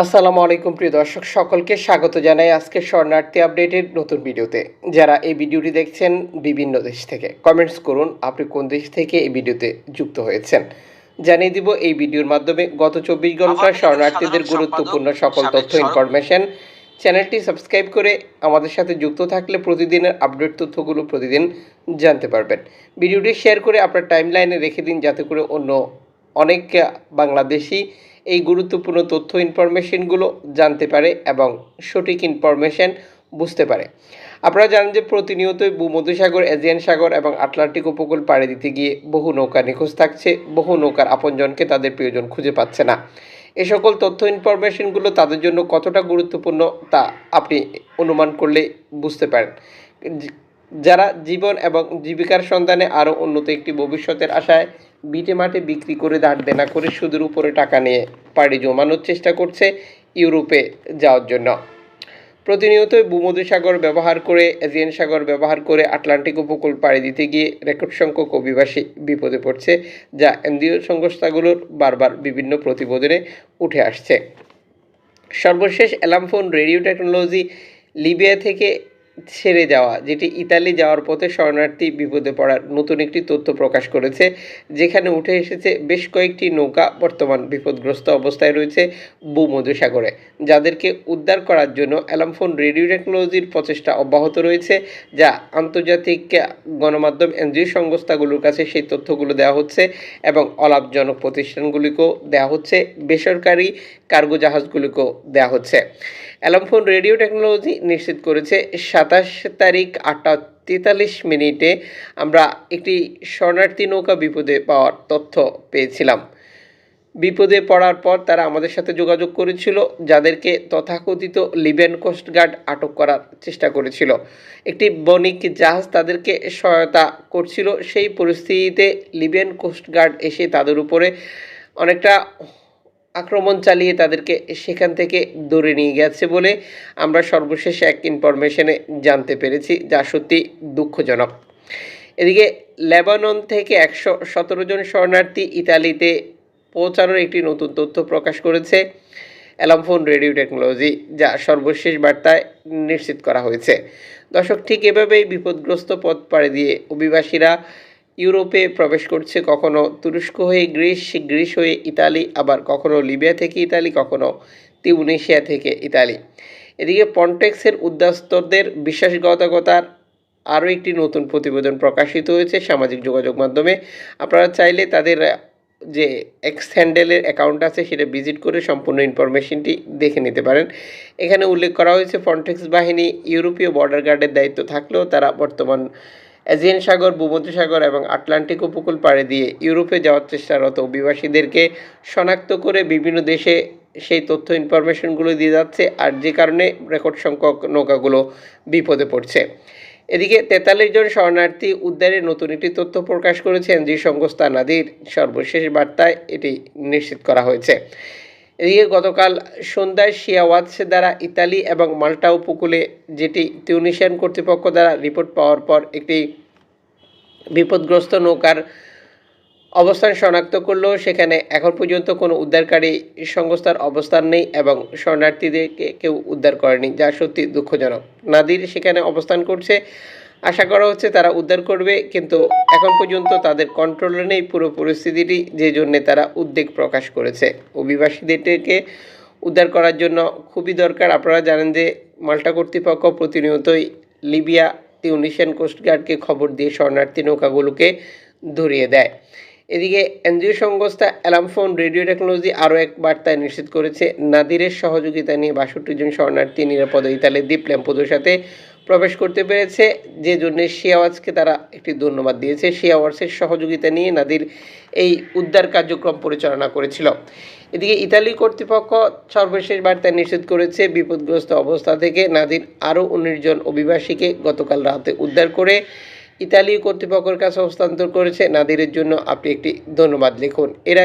আসসালামু আলাইকুম প্রিয় দর্শক সকলকে স্বাগত জানাই আজকের শরণার্থী আপডেটের নতুন ভিডিওতে। যারা এই ভিডিওটি দেখছেন বিভিন্ন দেশ থেকে কমেন্টস করুন আপনি কোন দেশ থেকে এই ভিডিওতে যুক্ত হয়েছেন। জানিয়ে দিব এই ভিডিওর মাধ্যমে গত 24 ঘন্টার শরণার্থীদের গুরুত্বপূর্ণ সকল তথ্য ইনফরমেশন। চ্যানেলটি সাবস্ক্রাইব করে আমাদের সাথে যুক্ত থাকলে প্রতিদিনের আপডেট তথ্যগুলো প্রতিদিন জানতে পারবেন। ভিডিওটি শেয়ার করে আপনার টাইমলাইনে রেখে দিন যাতে করে অন্য অনেক বাংলাদেশি এই গুরুত্বপূর্ণ তথ্য ইনফরমেশনগুলো জানতে পারে এবং সঠিক ইনফরমেশন বুঝতে পারে। আপনারা জানেন যে প্রতিনিয়তই ভূমধ্যসাগর, এজিয়ান সাগর এবং আটলান্টিক উপকূল পাড়ি দিতে গিয়ে বহু নৌকা নিখোঁজ থাকছে, বহু নৌকার আপনজনকে তাদের প্রিয়জন খুঁজে পাচ্ছে না। এ সকল তথ্য ইনফরমেশনগুলো তাদের জন্য কতটা গুরুত্বপূর্ণ তা আপনি অনুমান করলে বুঝতে পারেন। যারা জীবন এবং জীবিকার সন্ধানে আরও উন্নত একটি ভবিষ্যতের আশায় ভিটে মাঠে বিক্রি করে ধার দেনা করে সুদের উপরে টাকা নিয়ে পাড়ি জমানোর চেষ্টা করছে ইউরোপে যাওয়ার জন্য। প্রতিনিয়তই ভূমধ্যসাগর ব্যবহার করে, এজিয়ান সাগর ব্যবহার করে আটলান্টিক উপকূল পাড়ি দিতে গিয়ে রেকর্ড সংখ্যক অভিবাসী বিপদে পড়ছে, যা এনজিও সংস্থাগুলোর বারবার বিভিন্ন প্রতিবেদনে উঠে আসছে। সর্বশেষ অ্যালামফোন রেডিও টেকনোলজি লিবিয়া থেকে ছেড়ে যাওয়া, যেটি ইতালি যাওয়ার পথে শরণার্থী বিপদে পড়ার নতুন একটি তথ্য প্রকাশ করেছে, যেখানে উঠে এসেছে বেশ কয়েকটি নৌকা বর্তমান বিপদগ্রস্ত অবস্থায় রয়েছে ভূমধ্যসাগরে, যাদেরকে উদ্ধার করার জন্য অ্যালামফোন রেডিও টেকনোলজির প্রচেষ্টা অব্যাহত রয়েছে, যা আন্তর্জাতিক গণমাধ্যম এনজিও সংস্থাগুলোর কাছে সেই তথ্যগুলো দেওয়া হচ্ছে এবং অলাভজনক প্রতিষ্ঠানগুলিকেও দেওয়া হচ্ছে, বেসরকারি কার্গো জাহাজগুলিকেও দেওয়া হচ্ছে। অ্যালামফোন রেডিও টেকনোলজি নিশ্চিত করেছে 27 তারিখ 8:43 আমরা একটি শরণার্থী নৌকা বিপদে পাওয়ার তথ্য পেয়েছিলাম। বিপদে পড়ার পর তারা আমাদের সাথে যোগাযোগ করেছিল, যাদেরকে তথাকথিত লিবিয়ান কোস্টগার্ড আটক করার চেষ্টা করেছিল। একটি বণিক জাহাজ তাদেরকে সহায়তা করছিল। সেই পরিস্থিতিতে লিবিয়ান কোস্টগার্ড এসে তাদের উপরে অনেকটা আক্রমণ চালিয়ে তাদেরকে সেখান থেকে ধরে নিয়ে গেছে বলে আমরা সর্বশেষ এক ইনফরমেশনে জানতে পেরেছি, যা সত্যি দুঃখজনক। এদিকে লেবানন থেকে 117 জন শরণার্থী ইতালিতে পৌঁছানোর একটি নতুন তথ্য প্রকাশ করেছে অ্যালামফোন রেডিও টেকনোলজি, যা সর্বশেষ বার্তায় নিশ্চিত করা হয়েছে। দর্শক, ঠিক এভাবেই বিপদগ্রস্ত পথ পাড়ি দিয়ে অভিবাসীরা ইউরোপে প্রবেশ করছে, কখনো তুরস্ক হয়ে গ্রিস, গ্রিস হয়ে ইতালি, আবার কখনো লিবিয়া থেকে ইতালি, কখনো তিউনিসিয়া থেকে ইতালি। এদিকে পন্টেক্সের উদ্বাস্তুদের বিশ্বাসঘাতকতার আরও একটি নতুন প্রতিবেদন প্রকাশিত হয়েছে সামাজিক যোগাযোগ মাধ্যমে। আপনারা চাইলে তাদের যে এক্স হ্যান্ডেলের অ্যাকাউন্ট আছে সেটা ভিজিট করে সম্পূর্ণ ইনফরমেশনটি দেখে নিতে পারেন। এখানে উল্লেখ করা হয়েছে ফ্রন্টেক্স বাহিনী ইউরোপীয় বর্ডার গার্ডের দায়িত্ব থাকলেও তারা বর্তমান এজিয়ান সাগর, ভূমধ্যসাগর এবং আটলান্টিক উপকূল পাড়ি দিয়ে ইউরোপে যাওয়ার চেষ্টারত অভিবাসীদেরকে শনাক্ত করে বিভিন্ন দেশে সেই তথ্য ইনফরমেশনগুলো দিয়ে যাচ্ছে, আর যে কারণে রেকর্ড সংখ্যক নৌকাগুলো বিপদে পড়ছে। এদিকে 43 জন শরণার্থী উদ্ধারের নতুন একটি তথ্য প্রকাশ করেছে এনজিও সংস্থা নাদির। সর্বশেষ বার্তায় এটি নিশ্চিত করা হয়েছে। এদিকে গতকাল সন্ধ্যায় শিয়া ওয়াচ দ্বারা ইতালি এবং মাল্টা উপকূলে, যেটি তিউনিসিয়ান কর্তৃপক্ষ দ্বারা রিপোর্ট পাওয়ার পর একটি বিপদগ্রস্ত নৌকার অবস্থান শনাক্ত করলেও সেখানে এখন পর্যন্ত কোনো উদ্ধারকারী সংস্থার অবস্থান নেই এবং শরণার্থীদেরকে কেউ উদ্ধার করেনি, যা সত্যি দুঃখজনক। নাদির সেখানে অবস্থান করছে, আশা করা হচ্ছে তারা উদ্ধার করবে, কিন্তু এখন পর্যন্ত তাদের কন্ট্রোলে নেই পুরো পরিস্থিতিটি, যে জন্যে তারা উদ্বেগ প্রকাশ করেছে। অভিবাসীদেরকে উদ্ধার করার জন্য খুবই দরকার। আপনারা জানেন যে মাল্টা কর্তৃপক্ষ প্রতিনিয়তই লিবিয়া, তিউনিসিয়ান কোস্টগার্ডকে খবর দিয়ে শরণার্থী নৌকাগুলোকে ধরিয়ে দেয়। এদিকে এনজিও সংস্থা অ্যালামফোন রেডিও টেকনোলজি আরও এক বার্তায় নিশ্চিত করেছে নাদিরের সহযোগিতা নিয়ে 62 জন শরণার্থী নিরাপদে ইতালির দ্বীপ ল্যাম্পোদোর সাথে প্রবেশ করতে পেরেছে, যে জন্য শিয়াওয়াজকে তারা একটি ধন্যবাদ দিয়েছে। শিয়াওয়াজের সহযোগিতা নিয়ে নাদির এই উদ্ধার কার্যক্রম পরিচালনা করেছিল। এদিকে ইতালি কর্তৃপক্ষ সর্বশেষ বার্তায় নিশ্চিত করেছে বিপদগ্রস্ত অবস্থা থেকে নাদির আরও 19 জন অভিবাসীকে গতকাল রাতে উদ্ধার করে ইতালি কর্তৃপক্ষের কাছে হস্তান্তর করেছে। নাদিরের জন্য আপনি একটি ধন্যবাদ লিখুন। এর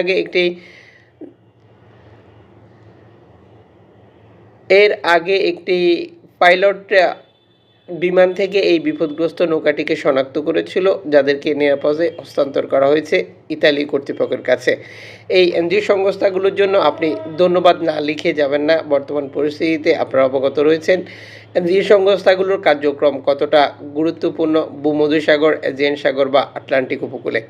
আগে একটি পাইলট বিমান থেকে এই বিপদগ্রস্ত নৌকাটিকে শনাক্ত করেছিল, যাদেরকে নিরাপদে হস্তান্তর করা হয়েছে ইতালি কর্তৃপক্ষের কাছে। এই এনজিও সংস্থাগুলোর জন্য আপনি ধন্যবাদ না লিখে যাবেন না। বর্তমান পরিস্থিতিতে আপনারা অবগত রয়েছেন এনজিও সংস্থাগুলোর কার্যক্রম কতটা গুরুত্বপূর্ণ ভূমধ্যসাগর, এজিয়ান সাগর বা আটলান্টিক উপকূলে।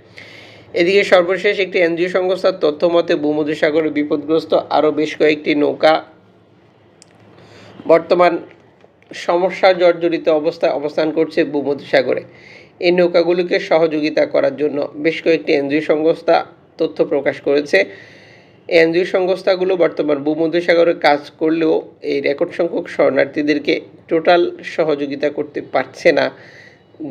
এদিকে সর্বশেষ একটি এনজিও সংস্থার তথ্য মতে ভূমধ্যসাগরে বিপদগ্রস্ত আরও বেশ কয়েকটি নৌকা বর্তমান সমস্যা জর্জরিত অবস্থায় অবস্থান করছে ভূমধ্যসাগরে। এই নৌকাগুলিকে সহযোগিতা করার জন্য বেশ কয়েকটি এনজিও সংস্থা তথ্য প্রকাশ করেছে। এই এনজিও সংস্থাগুলো বর্তমান ভূমধ্যসাগরে কাজ করলেও এই রেকর্ড সংখ্যক শরণার্থীদেরকে টোটাল সহযোগিতা করতে পারছে না,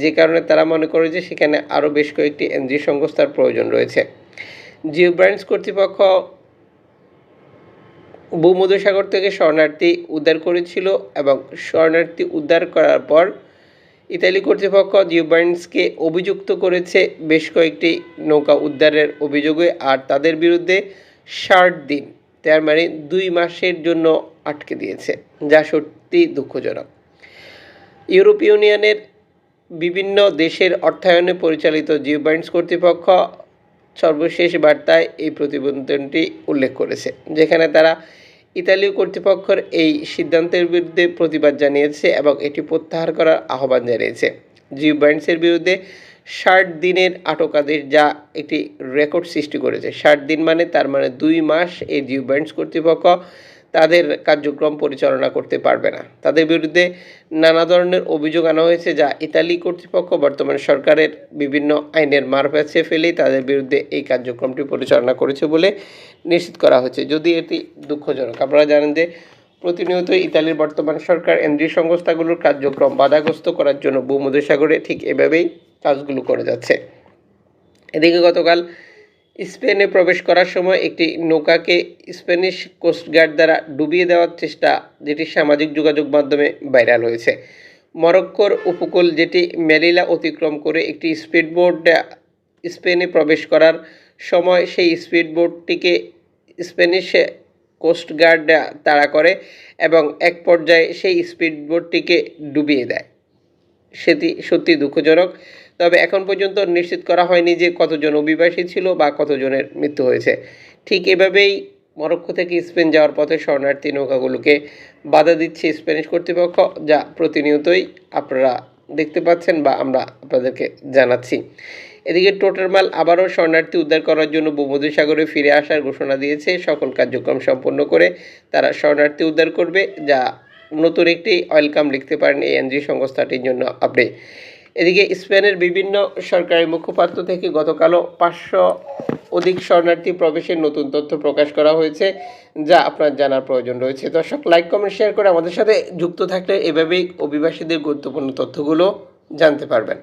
যে কারণে তারা মনে করে যে সেখানে আরও বেশ কয়েকটি এনজিও সংস্থার প্রয়োজন রয়েছে। জিও ব্রান্ডস কর্তৃপক্ষ ভূমধ্যসাগর থেকে শরণার্থী উদ্ধার করেছিল এবং শরণার্থী উদ্ধার করার পর ইতালি কর্তৃপক্ষ জিও ব্রান্ডসকে অভিযুক্ত করেছে বেশ কয়েকটি নৌকা উদ্ধারের অভিযোগে, আর তাদের বিরুদ্ধে 60 দিন, তার মানে 2 মাসের জন্য আটকে দিয়েছে, যা সত্যি দুঃখজনক। ইউরোপীয় ইউনিয়নের বিভিন্ন দেশের অর্থায়নে পরিচালিত জিও ব্রান্ডস কর্তৃপক্ষ সর্বশেষ বার্তায় এই প্রতিবেদনটি উল্লেখ করেছে, যেখানে তারা ইতালীয় কর্তৃপক্ষের এই সিদ্ধান্তের বিরুদ্ধে প্রতিবাদ জানিয়েছে এবং এটি প্রত্যাহার করার আহ্বান জানিয়েছে। জিও ব্রান্ডসের বিরুদ্ধে 60 দিনের আটকাদেশ, যা একটি রেকর্ড সৃষ্টি করেছে। 60 দিন মানে তার মানে 2 মাস এই জিও ব্রান্ডস কর্তৃপক্ষ তাদের কার্যক্রম পরিচালনা করতে পারবে না। তাদের বিরুদ্ধে নানা ধরনের অভিযোগ আনা হয়েছে, যা ইতালি কর্তৃপক্ষ বর্তমান সরকারের বিভিন্ন আইনের মার প্যাঁচে ফেলেই তাদের বিরুদ্ধে এই কার্যক্রমটি পরিচালনা করেছে বলে নিশ্চিত করা হয়েছে। যদি এটি দুঃখজনক। আপনারা জানেন যে প্রতিনিয়ত ইতালির বর্তমান সরকার এনজিও সংস্থাগুলোর কার্যক্রম বাধাগ্রস্ত করার জন্য ভূমধ্যসাগরে ঠিক এভাবেই কাজগুলো করে যাচ্ছে। এদিকে গতকাল স্পেনে প্রবেশ করার সময় একটি নৌকাকে স্প্যানিশ কোস্টগার্ড দ্বারা ডুবিয়ে দেওয়ার চেষ্টা, যেটি সামাজিক যোগাযোগ মাধ্যমে ভাইরাল হয়েছে। মরক্কোর উপকূল, যেটি মেলিলা অতিক্রম করে একটি স্পিডবোট স্পেনে প্রবেশ করার সময় সেই স্পিডবোটটিকে স্প্যানিশ কোস্টগার্ড তাড়া করে এবং এক পর্যায়ে সেই স্পিডবোটটিকে ডুবিয়ে দেয়। সেটি সত্যি দুঃখজনক। তবে এখন পর্যন্ত নিশ্চিত করা হয়নি যে কতজন অভিবাসী ছিল বা কতজনের মৃত্যু হয়েছে। ঠিক এভাবেই মরক্কো থেকে স্পেন যাওয়ার পথে শরণার্থী নৌকাগুলোকে বাধা দিচ্ছে স্প্যানিশ কর্তৃপক্ষ, যা প্রতিনিয়তই আপনারা দেখতে পাচ্ছেন বা আমরা আপনাদেরকে জানাচ্ছি। এদিকে টোটারমাল আবারও শরণার্থী উদ্ধার করার জন্য ভূমধ্যসাগরে ফিরে আসার ঘোষণা দিয়েছে। সকল কার্যক্রম সম্পন্ন করে তারা শরণার্থী উদ্ধার করবে, যা নতুন একটি ওয়েলকাম লিখতে পারেন এই এনজিও সংস্থাটির জন্য আপনি। এদিকে স্পেনের বিভিন্ন সরকারি মুখপাত্র থেকে গতকালও 500 অধিক শরণার্থী প্রবেশের নতুন তথ্য প্রকাশ করা হয়েছে, যা আপনার জানার প্রয়োজন রয়েছে। দর্শক, লাইক কমেন্ট শেয়ার করে আমাদের সাথে যুক্ত থাকলে এভাবেই অভিবাসীদের গুরুত্বপূর্ণ তথ্যগুলো জানতে পারবেন।